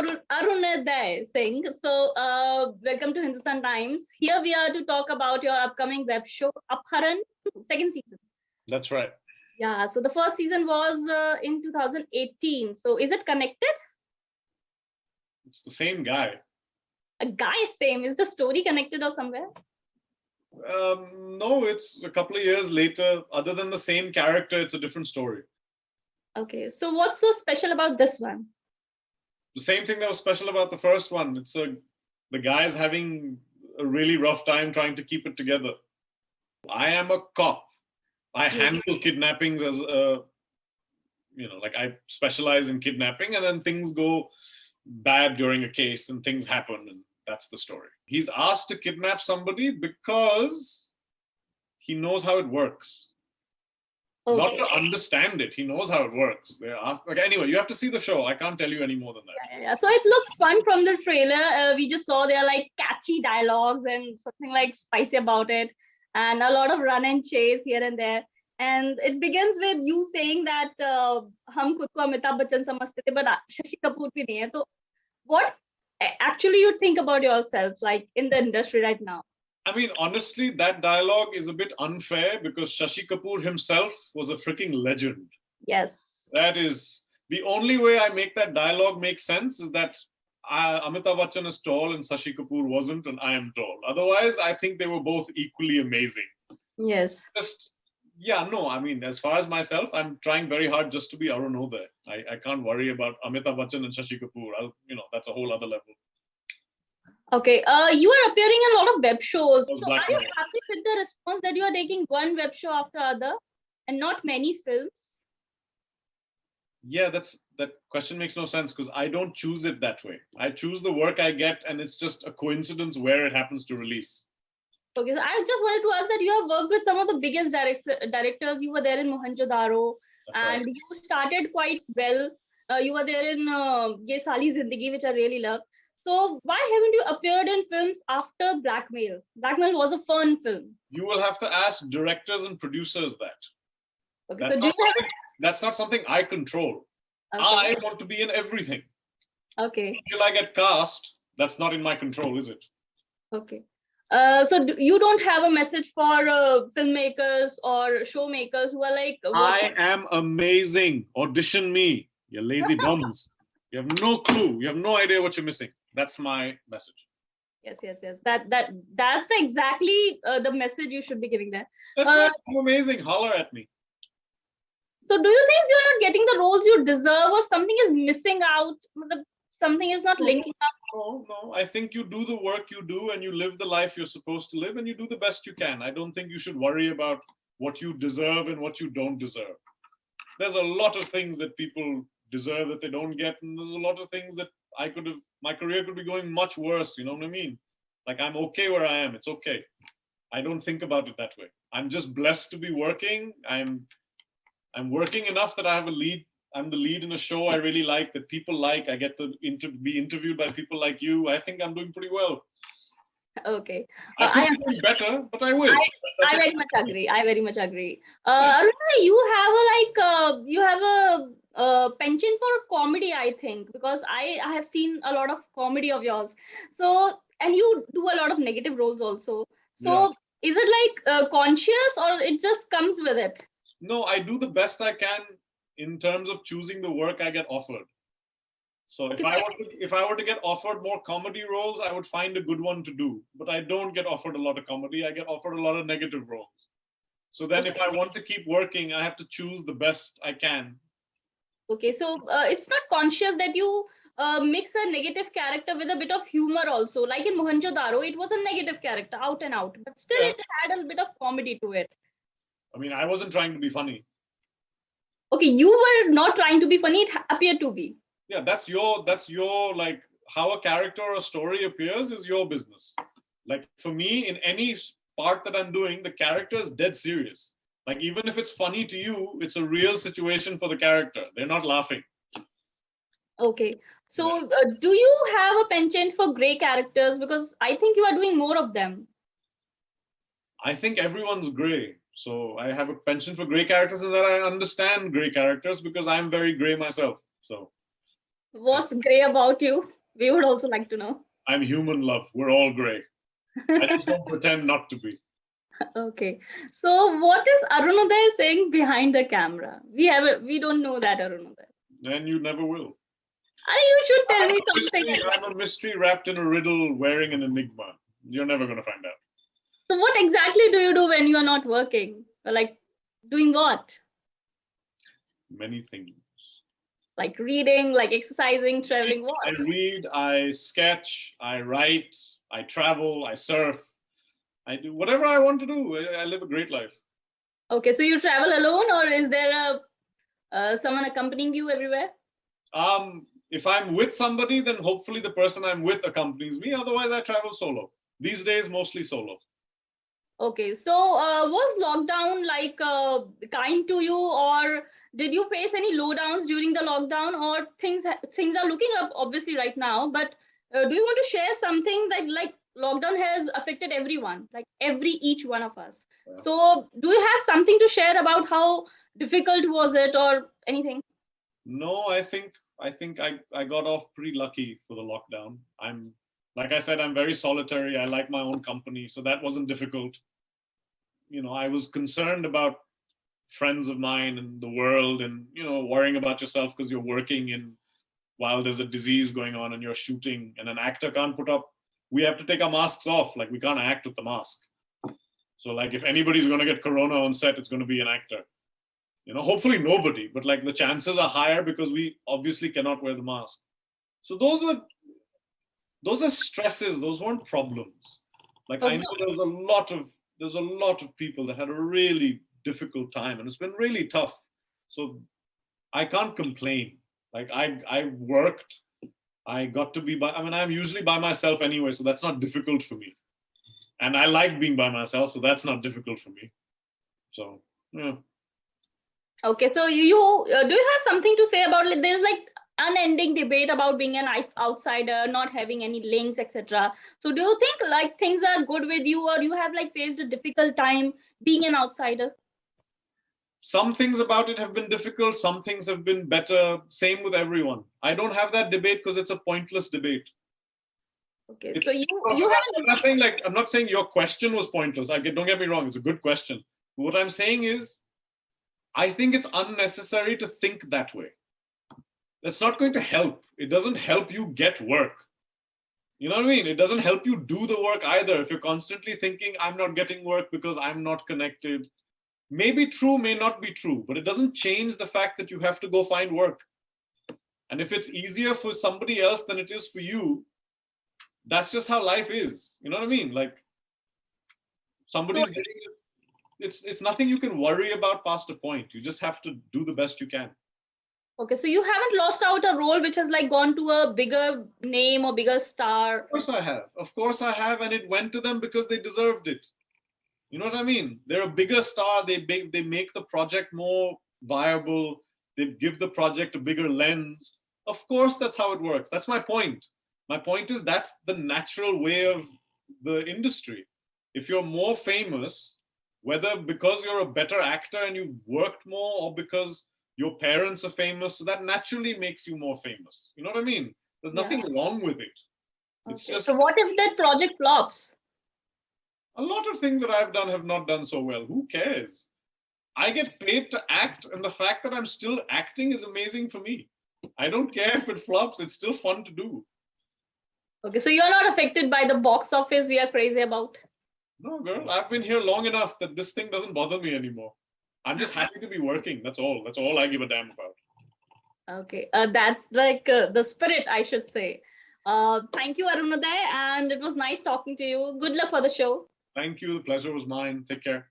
Arunoday Singh. So, welcome to Hindustan Times. Here we are to talk about your upcoming web show, Apharan, second season. That's right. Yeah, so the first season was in 2018. So, is it connected? It's the same guy. A guy, same. Is the story connected or somewhere? No, it's a couple of years later. Other than the same character, it's a different story. Okay, so what's so special about this one? The same thing that was special about the first one. The guy's having a really rough time trying to keep it together. I am a cop. I handle kidnappings as a, like I specialize in kidnapping, and then things go bad during a case and things happen, and that's the story. He's asked to kidnap somebody because he knows how it works. Okay. Not to understand it. He knows how it works. They're asked, okay, anyway, you have to see the show. I can't tell you any more than that. Yeah. So it looks fun from the trailer. We just saw there are like catchy dialogues and something like spicy about it, and a lot of run and chase here and there. And it begins with you saying that हम खुद को अमिताभ बच्चन समझते थे, but Shashi Kapoor भी नहीं है. So what actually you think about yourself, like in the industry right now? I mean, honestly, that dialogue is a bit unfair because Shashi Kapoor himself was a freaking legend. Yes. That is the only way I make that dialogue make sense is that Amitabh Bachchan is tall and Shashi Kapoor wasn't, and I am tall. Otherwise, I think they were both equally amazing. Yes. I mean, as far as myself, I'm trying very hard just to be Arunoday. I can't worry about Amitabh Bachchan and Shashi Kapoor. that's a whole other level. Okay, you are appearing in a lot of web shows. So are you happy with the response that you are taking one web show after other and not many films? Yeah, that question makes no sense because I don't choose it that way. I choose the work I get, and it's just a coincidence where it happens to release. Okay, so I just wanted to ask that you have worked with some of the biggest directors. You were there in Mohenjo-daro, and you started quite well. You were there in Ye Sali Zindagi, which I really love. So why haven't you appeared in films after Blackmail? Blackmail was a fun film. You will have to ask directors and producers that. Okay, that's not something I control. Okay. I want to be in everything. Okay. Until I get cast, that's not in my control, is it? Okay. So you don't have a message for filmmakers or showmakers who are like... I am amazing. Audition me, you lazy bums. You have no clue. You have no idea what you're missing. That's my message. Yes. That's exactly the message you should be giving there. That's right. I'm amazing. Holler at me. So do you think you're not getting the roles you deserve, or something is missing out? Something is not linking up? No. I think you do the work you do and you live the life you're supposed to live and you do the best you can. I don't think you should worry about what you deserve and what you don't deserve. There's a lot of things that people deserve that they don't get, and there's a lot of things that my career could be going much worse, you know what I mean? Like, I'm okay where I am, it's okay. I don't think about it that way. I'm just blessed to be working. I'm working enough that I have a lead. I'm the lead in a show I really like, that people like. I get to be interviewed by people like you. I think I'm doing pretty well. Okay. I could do better, but I will. I very much agree. Aruna, you have a penchant for comedy, I think, because I have seen a lot of comedy of yours. So, and you do a lot of negative roles also. So, Is it like conscious, or it just comes with it? No, I do the best I can in terms of choosing the work I get offered. So if I were to get offered more comedy roles, I would find a good one to do. But I don't get offered a lot of comedy. I get offered a lot of negative roles. So then if I want to keep working, I have to choose the best I can. Okay, so it's not conscious that you mix a negative character with a bit of humor also. Like in Mohenjo-daro, it was a negative character, out and out. But still it had a bit of comedy to it. I mean, I wasn't trying to be funny. Okay, you were not trying to be funny. It appeared to be. Yeah, that's your like, how a character or a story appears is your business. Like, for me, in any part that I'm doing, the character is dead serious. Like, even if it's funny to you, it's a real situation for the character. They're not laughing. Okay, so do you have a penchant for grey characters? Because I think you are doing more of them. I think everyone's grey. So I have a penchant for grey characters, and that I understand grey characters because I'm very grey myself. So What's gray about you? We would also like to know. I'm human, love. We're all gray. I just don't pretend not to be. Okay. So what is Arunoday Singh behind the camera? We don't know that Arunoday. And you never will. You should tell me something. I'm a mystery wrapped in a riddle wearing an enigma. You're never going to find out. So what exactly do you do when you are not working? Like doing what? Many things. Like reading, like exercising, traveling, what? I read, I sketch, I write, I travel, I surf. I do whatever I want to do. I live a great life. Okay, so you travel alone, or is there someone accompanying you everywhere? If I'm with somebody, then hopefully the person I'm with accompanies me. Otherwise, I travel solo. These days, mostly solo. Okay, so was lockdown like kind to you, or did you face any lowdowns during the lockdown, or things are looking up obviously right now? But do you want to share something that like lockdown has affected everyone, like each one of us? Yeah. So do you have something to share about how difficult was it or anything? No, I think I got off pretty lucky for the lockdown. Like I said, I'm very solitary. I like my own company, so that wasn't difficult. You know, I was concerned about friends of mine and the world, and worrying about yourself because you're working while there's a disease going on and you're shooting, and an actor can't we have to take our masks off. Like, we can't act with the mask. So like, if anybody's going to get corona on set, it's going to be an actor. Hopefully nobody, but like the chances are higher because we obviously cannot wear the mask. So those are stresses. Those weren't problems. Like, I know there's a lot of people that had a really difficult time, and it's been really tough. So I can't complain. Like, I worked, I got to be I'm usually by myself anyway, so that's not difficult for me. And I like being by myself, so that's not difficult for me. So, yeah. Okay, so you do you have something to say about it? There's like unending debate about being an outsider, not having any links, etc. So do you think like things are good with you, or you have like faced a difficult time being an outsider? Some things about it have been difficult, some things have been better. Same with everyone. I don't have that debate because it's a pointless debate. Okay, so you haven't. I'm not saying your question was pointless. Don't get me wrong, it's a good question. But what I'm saying is, I think it's unnecessary to think that way. That's not going to help. It doesn't help you get work. You know what I mean? It doesn't help you do the work either. If you're constantly thinking, I'm not getting work because I'm not connected. May be true, may not be true, but it doesn't change the fact that you have to go find work. And if it's easier for somebody else than it is for you, that's just how life is. You know what I mean? Like, somebody's getting it. It's nothing you can worry about past a point. You just have to do the best you can. Okay, so you haven't lost out a role which has like gone to a bigger name or bigger star? Of course I have. Of course I have, and it went to them because they deserved it. You know what I mean? They're a bigger star. They make the project more viable. They give the project a bigger lens. Of course, that's how it works. That's my point. My point is that's the natural way of the industry. If you're more famous, whether because you're a better actor and you've worked more, or because your parents are famous, so that naturally makes you more famous. You know what I mean? There's nothing wrong with it. It's just. So what if that project flops? A lot of things that I've done have not done so well. Who cares? I get paid to act, and the fact that I'm still acting is amazing for me. I don't care if it flops. It's still fun to do. Okay, so you're not affected by the box office we are crazy about? No, girl, I've been here long enough that this thing doesn't bother me anymore. I'm just happy to be working. That's all. That's all I give a damn about. Okay, that's like the spirit, I should say. Thank you, Arunoday, and it was nice talking to you. Good luck for the show. Thank you. The pleasure was mine. Take care.